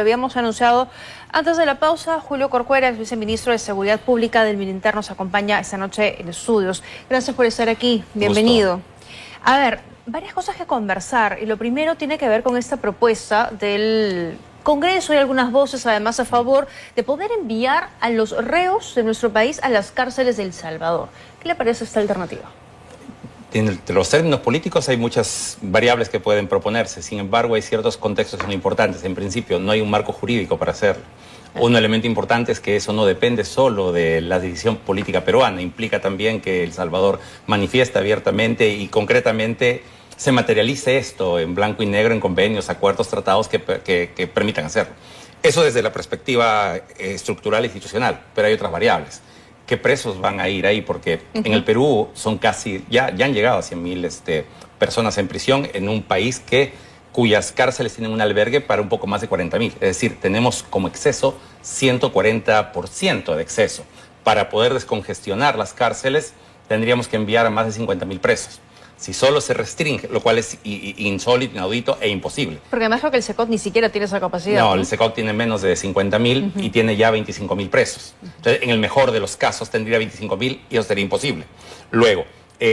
Lo habíamos anunciado antes de la pausa. Julio Corcuera, ex viceministro de Seguridad Pública del Militar, nos acompaña esta noche en estudios. Gracias por estar aquí. Bienvenido. Gusto. A ver, varias cosas que conversar. Y lo primero tiene que ver con esta propuesta del Congreso y algunas voces además a favor de poder enviar a los reos de nuestro país a las cárceles de El Salvador. ¿Qué le parece esta alternativa? En los términos políticos hay muchas variables que pueden proponerse, sin embargo hay ciertos contextos que son importantes. En principio no hay un marco jurídico para hacerlo. Un elemento importante es que eso no depende solo de la decisión política peruana, implica también que El Salvador manifiesta abiertamente y concretamente se materialice esto en blanco y negro en convenios, acuerdos, tratados que permitan hacerlo. Eso desde la perspectiva estructural e institucional, pero hay otras variables. ¿Qué presos van a ir ahí? Porque en el Perú son casi, ya han llegado a 100.000 personas en prisión en un país cuyas cárceles tienen un albergue para un poco más de 40.000. Es decir, tenemos como exceso 140% de exceso. Para poder descongestionar las cárceles tendríamos que enviar a más de 50.000 presos. Si solo se restringe, lo cual es insólito, inaudito e imposible. Porque además creo que el SECOT ni siquiera tiene esa capacidad. No, el SECOT tiene menos de 50.000 y tiene ya 25.000 presos. Entonces, en el mejor de los casos tendría 25.000 y eso sería imposible. Luego,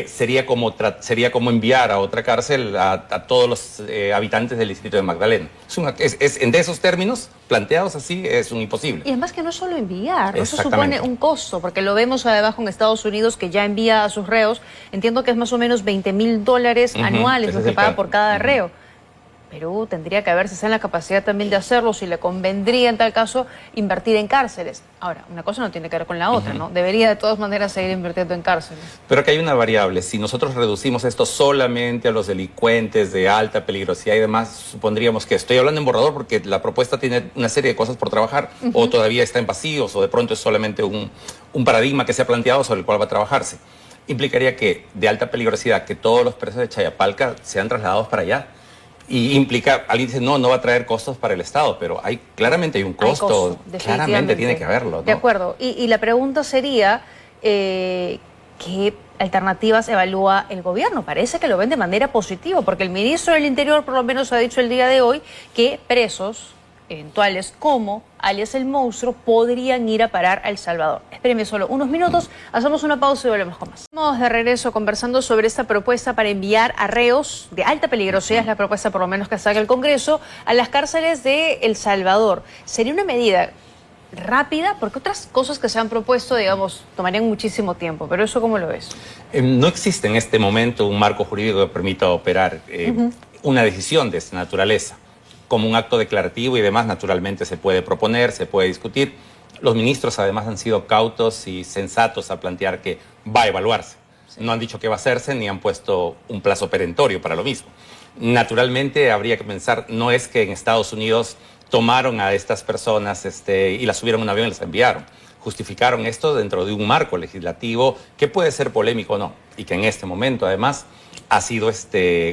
sería como enviar a otra cárcel a todos los habitantes del distrito de Magdalena. De esos términos, planteados así, es un imposible. Y además que no es solo enviar, eso supone un costo, porque lo vemos además con Estados Unidos, que ya envía a sus reos. Entiendo que es más o menos $20.000 anuales lo que paga por cada reo. Perú tendría que ver si está en la capacidad también de hacerlo, si le convendría en tal caso invertir en cárceles. Ahora, una cosa no tiene que ver con la otra, ¿no? Debería de todas maneras seguir invirtiendo en cárceles. Pero que hay una variable. Si nosotros reducimos esto solamente a los delincuentes de alta peligrosidad y demás, supondríamos que, estoy hablando en borrador porque la propuesta tiene una serie de cosas por trabajar, o todavía está en vacíos, o de pronto es solamente un paradigma que se ha planteado sobre el cual va a trabajarse. Implicaría que de alta peligrosidad, que todos los presos de Chayapalca sean trasladados para allá. Y implica, alguien dice, no va a traer costos para el Estado, pero claramente hay un costo, claramente tiene que haberlo, ¿no? De acuerdo, y la pregunta sería, ¿qué alternativas evalúa el gobierno? Parece que lo ven de manera positiva, porque el ministro del Interior por lo menos ha dicho el día de hoy que presos eventuales como alias El Monstruo podrían ir a parar a El Salvador. Espérenme solo unos minutos, hacemos una pausa y volvemos con más. Estamos de regreso conversando sobre esta propuesta para enviar a reos de alta peligrosidad, es la propuesta por lo menos que saca el Congreso, a las cárceles de El Salvador. Sería una medida rápida, porque otras cosas que se han propuesto, digamos, tomarían muchísimo tiempo, pero ¿eso cómo lo ves? No existe en este momento un marco jurídico que permita operar una decisión de esta naturaleza. Como un acto declarativo y demás, naturalmente se puede proponer, se puede discutir. Los ministros además han sido cautos y sensatos a plantear que va a evaluarse. Sí. No han dicho qué va a hacerse ni han puesto un plazo perentorio para lo mismo. Naturalmente habría que pensar, no es que en Estados Unidos tomaron a estas personas y las subieron a un avión y las enviaron. Justificaron esto dentro de un marco legislativo que puede ser polémico o no, y que en este momento además ha sido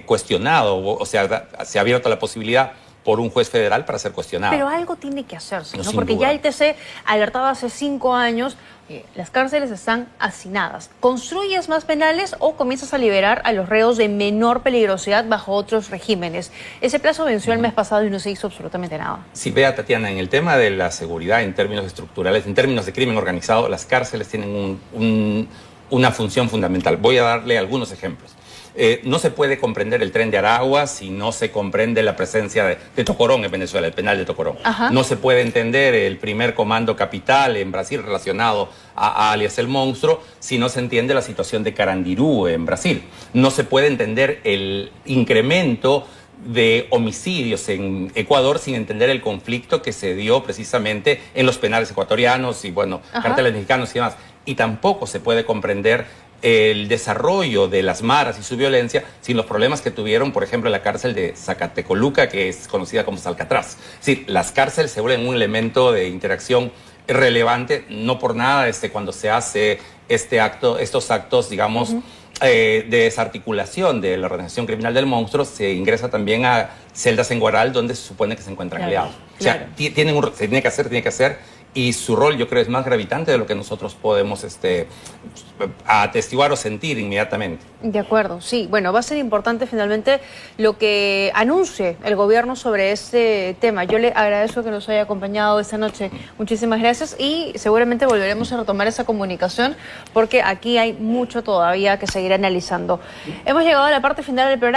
cuestionado, o sea, se ha abierto la posibilidad por un juez federal para ser cuestionado. Pero algo tiene que hacerse, ¿no? Porque ya el TC alertaba hace 5 años que las cárceles están hacinadas. ¿Construyes más penales o comienzas a liberar a los reos de menor peligrosidad bajo otros regímenes? Ese plazo venció el mes pasado y no se hizo absolutamente nada. Sí, vea, Tatiana, en el tema de la seguridad en términos estructurales, en términos de crimen organizado, las cárceles tienen una función fundamental. Voy a darle algunos ejemplos. No se puede comprender el tren de Aragua si no se comprende la presencia de Tocorón en Venezuela, el penal de Tocorón. No se puede entender el primer comando capital en Brasil relacionado a alias El Monstruo si no se entiende la situación de Carandirú en Brasil. No se puede entender el incremento de homicidios en Ecuador sin entender el conflicto que se dio precisamente en los penales ecuatorianos y, bueno, cárteles mexicanos y demás. Y tampoco se puede comprender el desarrollo de las maras y su violencia sin los problemas que tuvieron, por ejemplo, en la cárcel de Zacatecoluca, que es conocida como Salcatraz. Es decir, las cárceles se vuelven un elemento de interacción relevante, no por nada cuando se hace estos actos, digamos, de desarticulación de la organización criminal del Monstruo, se ingresa también a celdas en Guaral, donde se supone que se encuentran aliados. O sea, se tiene que hacer, y su rol yo creo es más gravitante de lo que nosotros podemos atestiguar o sentir inmediatamente. De acuerdo, sí. Bueno, va a ser importante finalmente lo que anuncie el gobierno sobre este tema. Yo le agradezco que nos haya acompañado esta noche. Muchísimas gracias y seguramente volveremos a retomar esa comunicación porque aquí hay mucho todavía que seguir analizando. Hemos llegado a la parte final del programa.